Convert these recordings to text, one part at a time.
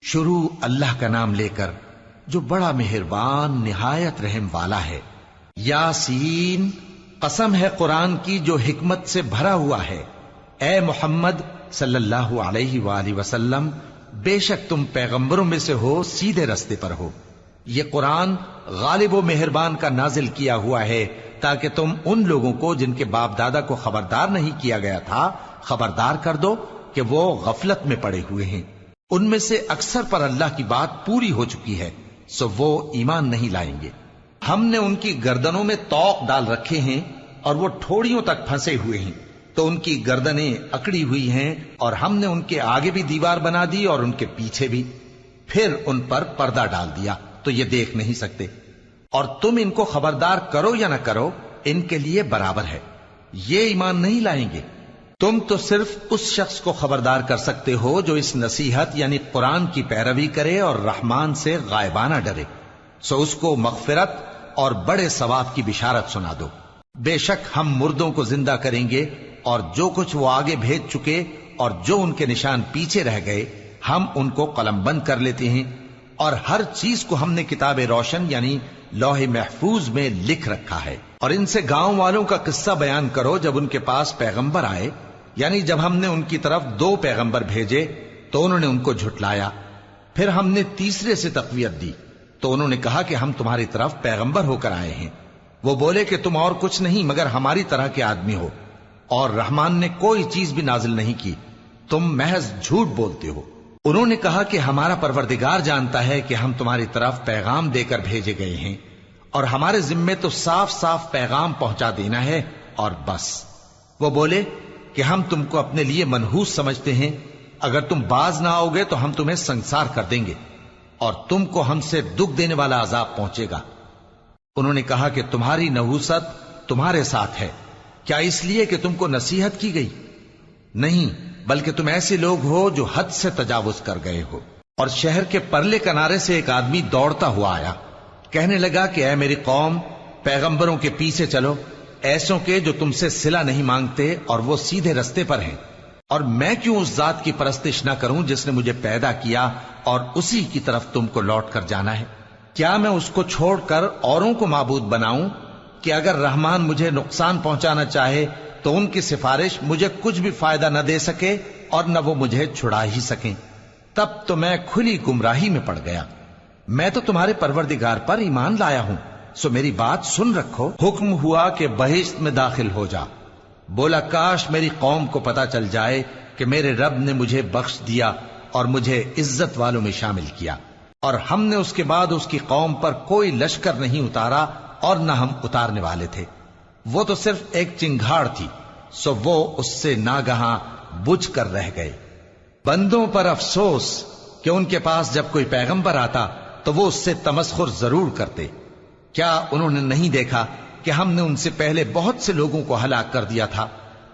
شروع اللہ کا نام لے کر جو بڑا مہربان نہایت رحم والا ہے۔ یاسین، قسم ہے قرآن کی جو حکمت سے بھرا ہوا ہے۔ اے محمد صلی اللہ علیہ وآلہ وسلم، بے شک تم پیغمبروں میں سے ہو، سیدھے رستے پر ہو۔ یہ قرآن غالب و مہربان کا نازل کیا ہوا ہے تاکہ تم ان لوگوں کو جن کے باپ دادا کو خبردار نہیں کیا گیا تھا خبردار کر دو کہ وہ غفلت میں پڑے ہوئے ہیں۔ ان میں سے اکثر پر اللہ کی بات پوری ہو چکی ہے، سو وہ ایمان نہیں لائیں گے۔ ہم نے ان کی گردنوں میں طوق ڈال رکھے ہیں اور وہ ٹھوڑیوں تک پھنسے ہوئے ہیں، تو ان کی گردنیں اکڑی ہوئی ہیں، اور ہم نے ان کے آگے بھی دیوار بنا دی اور ان کے پیچھے بھی، پھر ان پر پردہ ڈال دیا تو یہ دیکھ نہیں سکتے۔ اور تم ان کو خبردار کرو یا نہ کرو، ان کے لیے برابر ہے، یہ ایمان نہیں لائیں گے۔ تم تو صرف اس شخص کو خبردار کر سکتے ہو جو اس نصیحت یعنی قرآن کی پیروی کرے اور رحمان سے غائبانہ ڈرے، سو اس کو مغفرت اور بڑے ثواب کی بشارت سنا دو۔ بے شک ہم مردوں کو زندہ کریں گے، اور جو کچھ وہ آگے بھیج چکے اور جو ان کے نشان پیچھے رہ گئے ہم ان کو قلم بند کر لیتے ہیں، اور ہر چیز کو ہم نے کتاب روشن یعنی لوح محفوظ میں لکھ رکھا ہے۔ اور ان سے گاؤں والوں کا قصہ بیان کرو جب ان کے پاس پیغمبر آئے، یعنی جب ہم نے ان کی طرف 2 پیغمبر بھیجے تو انہوں نے ان کو جھٹلایا، پھر ہم نے تیسرے سے تقویت دی تو انہوں نے کہا کہ ہم تمہاری طرف پیغمبر ہو کر آئے ہیں۔ وہ بولے کہ تم اور کچھ نہیں مگر ہماری طرح کے آدمی ہو، اور رحمان نے کوئی چیز بھی نازل نہیں کی، تم محض جھوٹ بولتے ہو۔ انہوں نے کہا کہ ہمارا پروردگار جانتا ہے کہ ہم تمہاری طرف پیغام دے کر بھیجے گئے ہیں، اور ہمارے ذمے تو صاف صاف پیغام پہنچا دینا ہے اور بس۔ وہ بولے کہ ہم تم کو اپنے لیے منحوس سمجھتے ہیں، اگر تم باز نہ آؤ گے تو ہم تمہیں سنسار کر دیں گے اور تم کو ہم سے دکھ دینے والا عذاب پہنچے گا۔ انہوں نے کہا کہ تمہاری نحوست تمہارے ساتھ ہے، کیا اس لیے کہ تم کو نصیحت کی گئی؟ نہیں، بلکہ تم ایسے لوگ ہو جو حد سے تجاوز کر گئے ہو۔ اور شہر کے پرلے کنارے سے ایک آدمی دوڑتا ہوا آیا، کہنے لگا کہ اے میری قوم، پیغمبروں کے پیچھے چلو، ایسوں کے جو تم سے صلہ نہیں مانگتے اور وہ سیدھے رستے پر ہیں۔ اور میں کیوں اس ذات کی پرستش نہ کروں جس نے مجھے پیدا کیا اور اسی کی طرف تم کو لوٹ کر جانا ہے؟ کیا میں اس کو چھوڑ کر اوروں کو معبود بناؤں کہ اگر رحمان مجھے نقصان پہنچانا چاہے تو ان کی سفارش مجھے کچھ بھی فائدہ نہ دے سکے اور نہ وہ مجھے چھڑا ہی سکیں؟ تب تو میں کھلی گمراہی میں پڑ گیا۔ میں تو تمہارے پروردگار پر ایمان لایا ہوں، سو میری بات سن رکھو۔ حکم ہوا کہ بہشت میں داخل ہو جا۔ بولا کاش میری قوم کو پتا چل جائے کہ میرے رب نے مجھے بخش دیا اور مجھے عزت والوں میں شامل کیا، اور ہم نے اس کے بعد اس کی قوم پر کوئی لشکر نہیں اتارا اور نہ ہم اتارنے والے تھے۔ وہ تو صرف ایک چنگھاڑ تھی، سو وہ اس سے ناگہاں بجھ کر رہ گئے۔ بندوں پر افسوس کہ ان کے پاس جب کوئی پیغمبر آتا تو وہ اس سے تمسخر ضرور کرتے۔ کیا انہوں نے نہیں دیکھا کہ ہم نے ان سے پہلے بہت سے لوگوں کو ہلاک کر دیا تھا؟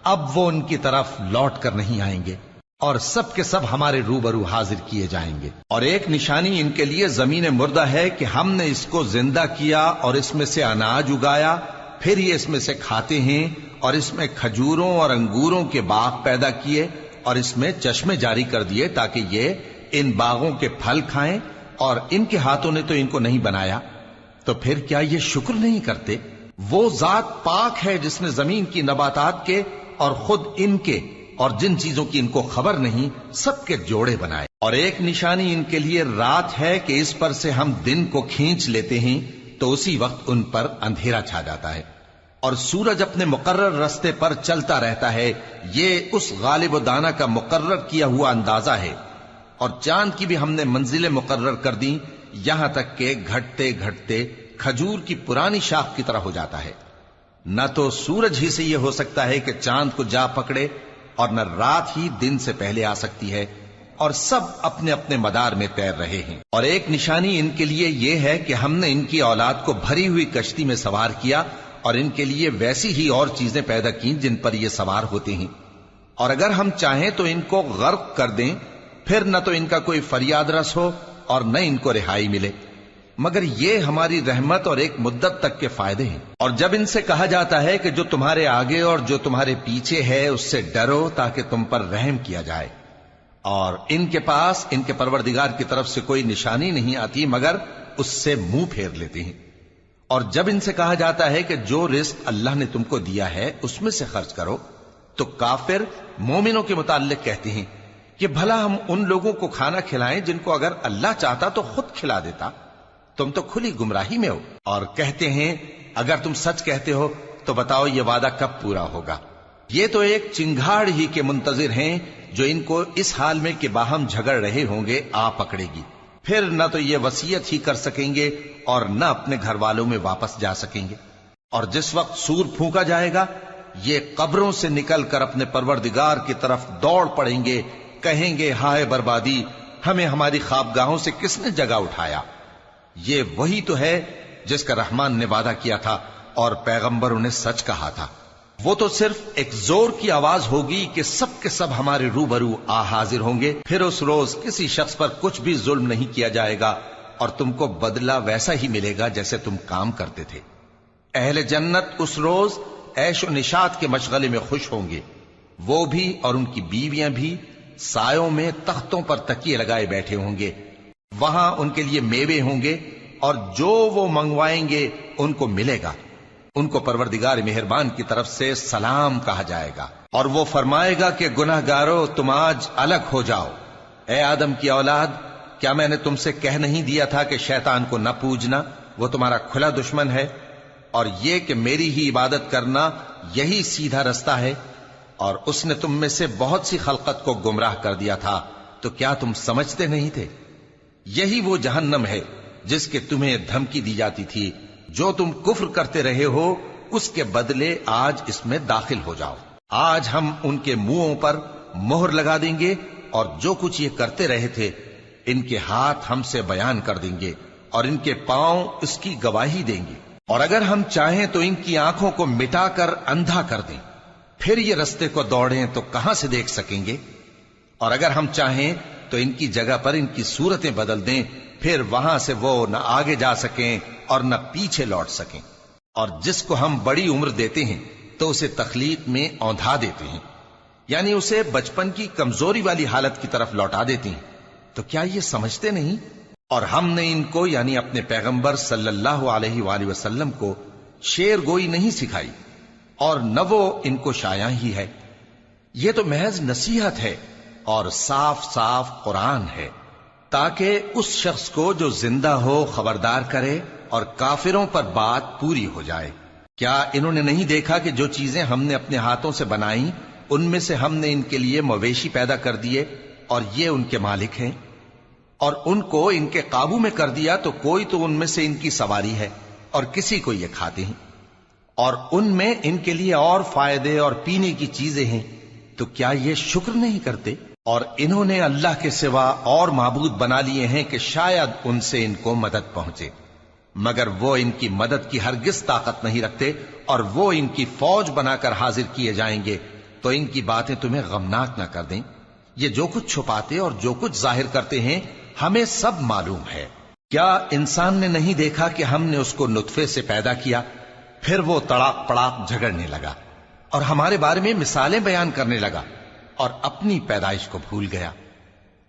اب وہ ان کی طرف لوٹ کر نہیں آئیں گے، اور سب کے سب ہمارے روبرو حاضر کیے جائیں گے۔ اور ایک نشانی ان کے لیے زمین مردہ ہے کہ ہم نے اس کو زندہ کیا اور اس میں سے اناج اگایا، پھر یہ اس میں سے کھاتے ہیں، اور اس میں کھجوروں اور انگوروں کے باغ پیدا کیے اور اس میں چشمے جاری کر دیے تاکہ یہ ان باغوں کے پھل کھائیں، اور ان کے ہاتھوں نے تو ان کو نہیں بنایا، تو پھر کیا یہ شکر نہیں کرتے؟ وہ ذات پاک ہے جس نے زمین کی نباتات کے اور خود ان کے اور جن چیزوں کی ان کو خبر نہیں سب کے جوڑے بنائے۔ اور ایک نشانی ان کے لیے رات ہے کہ اس پر سے ہم دن کو کھینچ لیتے ہیں تو اسی وقت ان پر اندھیرا چھا جاتا ہے، اور سورج اپنے مقرر رستے پر چلتا رہتا ہے۔ یہ اس غالب و دانا کا مقرر کیا ہوا اندازہ ہے۔ اور چاند کی بھی ہم نے منزلیں مقرر کر دیں، یہاں تک کہ گھٹتے گھٹتے کھجور کی پرانی شاخ کی طرح ہو جاتا ہے۔ نہ تو سورج ہی سے یہ ہو سکتا ہے کہ چاند کو جا پکڑے، اور نہ رات ہی دن سے پہلے آ سکتی ہے، اور سب اپنے اپنے مدار میں تیر رہے ہیں۔ اور ایک نشانی ان کے لیے یہ ہے کہ ہم نے ان کی اولاد کو بھری ہوئی کشتی میں سوار کیا، اور ان کے لیے ویسی ہی اور چیزیں پیدا کی جن پر یہ سوار ہوتے ہیں، اور اگر ہم چاہیں تو ان کو غرق کر دیں، پھر نہ تو ان کا کوئی فریاد رس ہو اور نہ ان کو رہائی ملے، مگر یہ ہماری رحمت اور ایک مدت تک کے فائدے ہیں۔ اور جب ان سے کہا جاتا ہے کہ جو تمہارے آگے اور جو تمہارے پیچھے ہے اس سے ڈرو تاکہ تم پر رحم کیا جائے، اور ان کے پاس ان کے پروردگار کی طرف سے کوئی نشانی نہیں آتی مگر اس سے منہ پھیر لیتے ہیں۔ اور جب ان سے کہا جاتا ہے کہ جو رزق اللہ نے تم کو دیا ہے اس میں سے خرچ کرو، تو کافر مومنوں کے متعلق کہتے ہیں کہ بھلا ہم ان لوگوں کو کھانا کھلائیں جن کو اگر اللہ چاہتا تو خود کھلا دیتا، تم تو کھلی گمراہی میں ہو۔ اور کہتے ہیں اگر تم سچ کہتے ہو تو بتاؤ یہ وعدہ کب پورا ہوگا؟ یہ تو ایک چنگھاڑ ہی کے منتظر ہیں جو ان کو اس حال میں کہ باہم جھگڑ رہے ہوں گے آ پکڑے گی، پھر نہ تو یہ وصیت ہی کر سکیں گے اور نہ اپنے گھر والوں میں واپس جا سکیں گے۔ اور جس وقت سور پھونکا جائے گا یہ قبروں سے نکل کر اپنے پروردگار کی طرف دوڑ پڑیں گے، کہیں گے ہائے بربادی، ہمیں ہماری خوابگاہوں سے کس نے جگہ اٹھایا۔ یہ وہی تو ہے جس کا رحمان نے وعدہ کیا تھا اور پیغمبروں نے سچ کہا تھا۔ وہ تو صرف ایک زور کی آواز ہوگی کہ سب کے سب ہمارے روبرو آ حاضر ہوں گے، پھر اس روز کسی شخص پر کچھ بھی ظلم نہیں کیا جائے گا اور تم کو بدلہ ویسا ہی ملے گا جیسے تم کام کرتے تھے۔ اہل جنت اس روز عیش و نشاط کے مشغلے میں خوش ہوں گے، وہ بھی اور ان کی بیویاں بھی سایوں میں تختوں پر تکیے لگائے بیٹھے ہوں گے، وہاں ان کے لیے میوے ہوں گے اور جو وہ منگوائیں گے ان کو ملے گا۔ ان کو پروردگار مہربان کی طرف سے سلام کہا جائے گا، اور وہ فرمائے گا کہ گناہ گارو تم آج الگ ہو جاؤ۔ اے آدم کی اولاد، کیا میں نے تم سے کہہ نہیں دیا تھا کہ شیطان کو نہ پوجنا، وہ تمہارا کھلا دشمن ہے، اور یہ کہ میری ہی عبادت کرنا یہی سیدھا رستہ ہے؟ اور اس نے تم میں سے بہت سی خلقت کو گمراہ کر دیا تھا، تو کیا تم سمجھتے نہیں تھے؟ یہی وہ جہنم ہے جس کے تمہیں دھمکی دی جاتی تھی، جو تم کفر کرتے رہے ہو اس کے بدلے آج اس میں داخل ہو جاؤ۔ آج ہم ان کے منہوں پر مہر لگا دیں گے اور جو کچھ یہ کرتے رہے تھے ان کے ہاتھ ہم سے بیان کر دیں گے اور ان کے پاؤں اس کی گواہی دیں گے، اور اگر ہم چاہیں تو ان کی آنکھوں کو مٹا کر اندھا کر دیں، پھر یہ رستے کو دوڑیں تو کہاں سے دیکھ سکیں گے؟ اور اگر ہم چاہیں تو ان کی جگہ پر ان کی صورتیں بدل دیں، پھر وہاں سے وہ نہ آگے جا سکیں اور نہ پیچھے لوٹ سکیں۔ اور جس کو ہم بڑی عمر دیتے ہیں تو اسے تخلیق میں اوندھا دیتے ہیں، یعنی اسے بچپن کی کمزوری والی حالت کی طرف لوٹا دیتے ہیں۔ تو کیا یہ سمجھتے نہیں؟ اور ہم نے ان کو یعنی اپنے پیغمبر صلی اللہ علیہ وآلہ وسلم کو شعر گوئی نہیں سکھائی، اور نہ وہ ان کو شایع ہی ہے، یہ تو محض نصیحت ہے اور صاف صاف قرآن ہے، تاکہ اس شخص کو جو زندہ ہو خبردار کرے اور کافروں پر بات پوری ہو جائے۔ کیا انہوں نے نہیں دیکھا کہ جو چیزیں ہم نے اپنے ہاتھوں سے بنائیں ان میں سے ہم نے ان کے لیے مویشی پیدا کر دیے اور یہ ان کے مالک ہیں، اور ان کو ان کے قابو میں کر دیا تو کوئی تو ان میں سے ان کی سواری ہے اور کسی کو یہ کھاتے ہیں، اور ان میں ان کے لیے اور فائدے اور پینے کی چیزیں ہیں، تو کیا یہ شکر نہیں کرتے؟ اور انہوں نے اللہ کے سوا اور معبود بنا لیے ہیں کہ شاید ان سے ان کو مدد پہنچے، مگر وہ ان کی مدد کی ہرگز طاقت نہیں رکھتے، اور وہ ان کی فوج بنا کر حاضر کیے جائیں گے تو ان کی باتیں تمہیں غمناک نہ کر دیں۔ یہ جو کچھ چھپاتے اور جو کچھ ظاہر کرتے ہیں ہمیں سب معلوم ہے۔ کیا انسان نے نہیں دیکھا کہ ہم نے اس کو نطفے سے پیدا کیا، پھر وہ تڑاک پڑاک جھگڑنے لگا اور ہمارے بارے میں مثالیں بیان کرنے لگا اور اپنی پیدائش کو بھول گیا،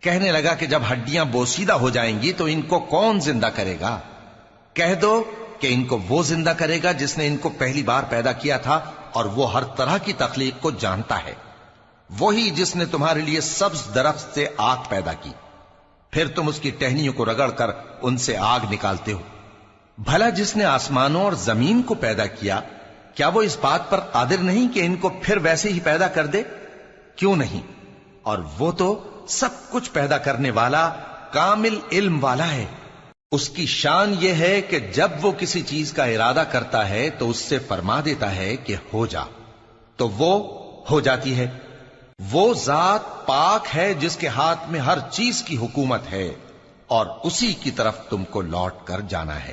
کہنے لگا کہ جب ہڈیاں بوسیدہ ہو جائیں گی تو ان کو کون زندہ کرے گا؟ کہہ دو کہ ان کو وہ زندہ کرے گا جس نے ان کو پہلی بار پیدا کیا تھا، اور وہ ہر طرح کی تخلیق کو جانتا ہے، وہی جس نے تمہارے لیے سبز درخت سے آگ پیدا کی، پھر تم اس کی ٹہنیوں کو رگڑ کر ان سے آگ نکالتے ہو۔ بھلا جس نے آسمانوں اور زمین کو پیدا کیا، کیا وہ اس بات پر قادر نہیں کہ ان کو پھر ویسے ہی پیدا کر دے؟ کیوں نہیں؟ اور وہ تو سب کچھ پیدا کرنے والا کامل علم والا ہے۔ اس کی شان یہ ہے کہ جب وہ کسی چیز کا ارادہ کرتا ہے تو اس سے فرما دیتا ہے کہ ہو جا، تو وہ ہو جاتی ہے۔ وہ ذات پاک ہے جس کے ہاتھ میں ہر چیز کی حکومت ہے، اور اسی کی طرف تم کو لوٹ کر جانا ہے۔